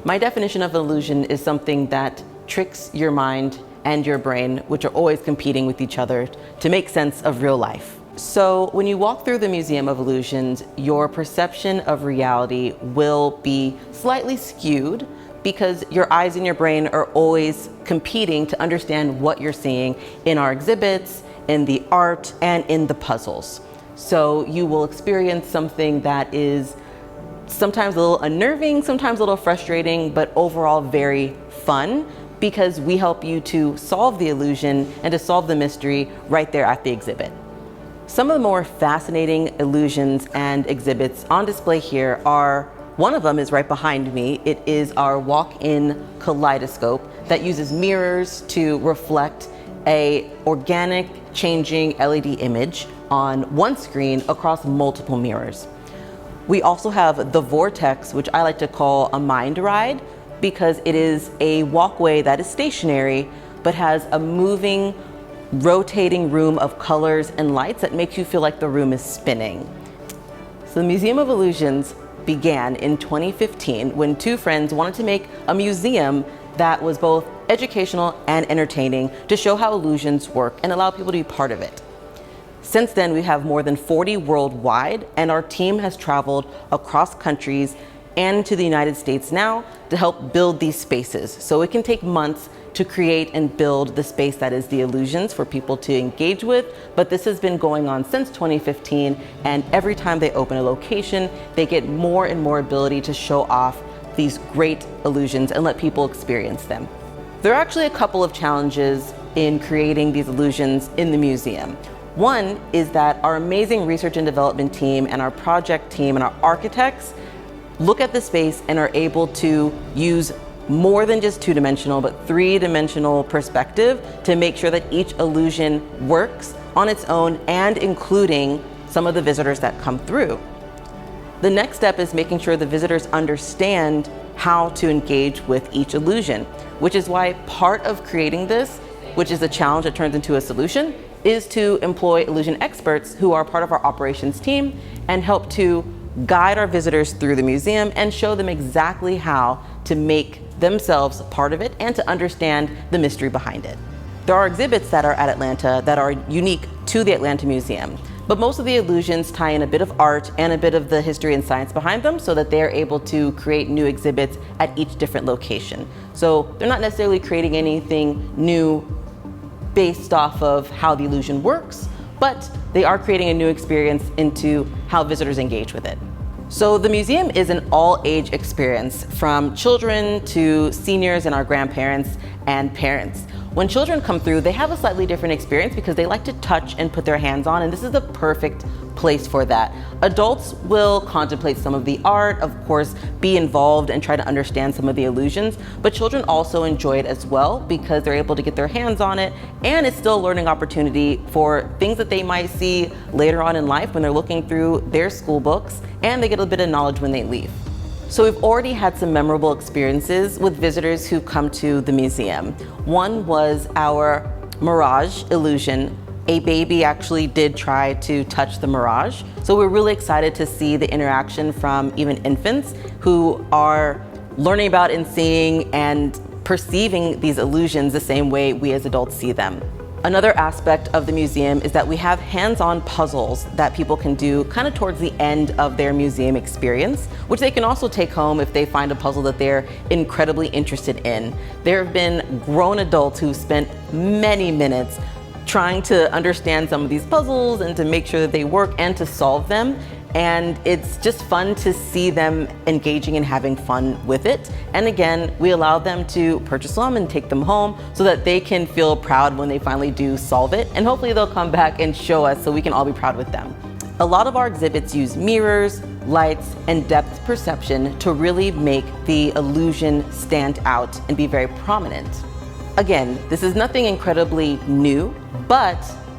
My definition of illusion is something that tricks your mind and your brain, which are always competing with each other to make sense of real life. So when you walk through the Museum of Illusions, your perception of reality will be slightly skewed because your eyes and your brain are always competing to understand what you're seeing in our exhibits, in the art, and in the puzzles. So you will experience something that is sometimes a little unnerving, sometimes a little frustrating, but overall very fun because we help you to solve the illusion and to solve the mystery right there at the exhibit. Some of the more fascinating illusions and exhibits on display here are, one of them is right behind me. It is our walk-in kaleidoscope that uses mirrors to reflect an organic changing LED image on one screen across multiple mirrors. We also have the Vortex, which I like to call a mind ride because it is a walkway that is stationary but has a moving, rotating room of colors and lights that makes you feel like the room is spinning. So the Museum of Illusions began in 2015 when two friends wanted to make a museum that was both educational and entertaining to show how illusions work and allow people to be part of it. Since then, we have more than 40 worldwide, and our team has traveled across countries and to the United States now to help build these spaces. So it can take months to create and build the space that is the illusions for people to engage with, but this has been going on since 2015, and every time they open a location, they get more and more ability to show off these great illusions and let people experience them. There are actually a couple of challenges in creating these illusions in the museum. One is that our amazing research and development team and our project team and our architects look at the space and are able to use more than just two-dimensional, but three-dimensional perspective to make sure that each illusion works on its own and including some of the visitors that come through. The next step is making sure the visitors understand how to engage with each illusion, which is why part of creating this, which is a challenge that turns into a solution, is to employ illusion experts who are part of our operations team and help to guide our visitors through the museum and show them exactly how to make themselves part of it and to understand the mystery behind it. There are exhibits that are at Atlanta that are unique to the Atlanta Museum, but most of the illusions tie in a bit of art and a bit of the history and science behind them so that they're able to create new exhibits at each different location. So they're not necessarily creating anything new based off of how the illusion works, but they are creating a new experience into how visitors engage with it. So the museum is an all-age experience from children to seniors and our grandparents and parents. When children come through, they have a slightly different experience because they like to touch and put their hands on, and this is the perfect place for that. Adults will contemplate some of the art, of course, be involved and try to understand some of the illusions, but children also enjoy it as well because they're able to get their hands on it, and it's still a learning opportunity for things that they might see later on in life when they're looking through their school books, and they get a bit of knowledge when they leave. So we've already had some memorable experiences with visitors who come to the museum. One was our Mirage illusion. A baby actually did try to touch the Mirage. So we're really excited to see the interaction from even infants who are learning about and seeing and perceiving these illusions the same way we as adults see them. Another aspect of the museum is that we have hands-on puzzles that people can do kind of towards the end of their museum experience, which they can also take home if they find a puzzle that they're incredibly interested in. There have been grown adults who spent many minutes trying to understand some of these puzzles and to make sure that they work and to solve them. And it's just fun to see them engaging and having fun with it. And again, we allow them to purchase them and take them home so that they can feel proud when they finally do solve it. And hopefully they'll come back and show us so we can all be proud with them. A lot of our exhibits use mirrors, lights, and depth perception to really make the illusion stand out and be very prominent. Again, this is nothing incredibly new, but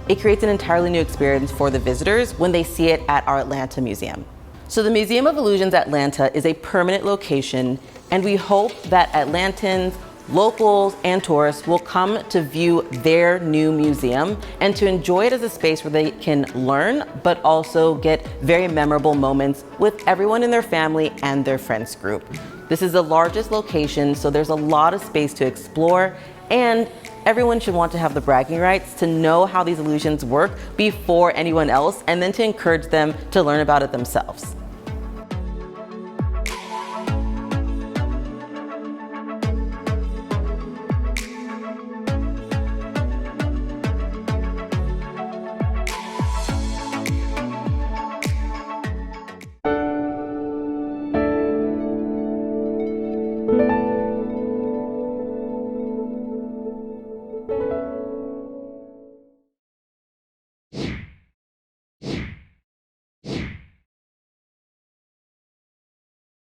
it creates an entirely new experience for the visitors when they see it at our Atlanta Museum. So the Museum of Illusions Atlanta is a permanent location, and we hope that Atlantans Locals and tourists will come to view their new museum and to enjoy it as a space where they can learn, but also get very memorable moments with everyone in their family and their friends group. This is the largest location, so there's a lot of space to explore, and everyone should want to have the bragging rights to know how these illusions work before anyone else, and then to encourage them to learn about it themselves.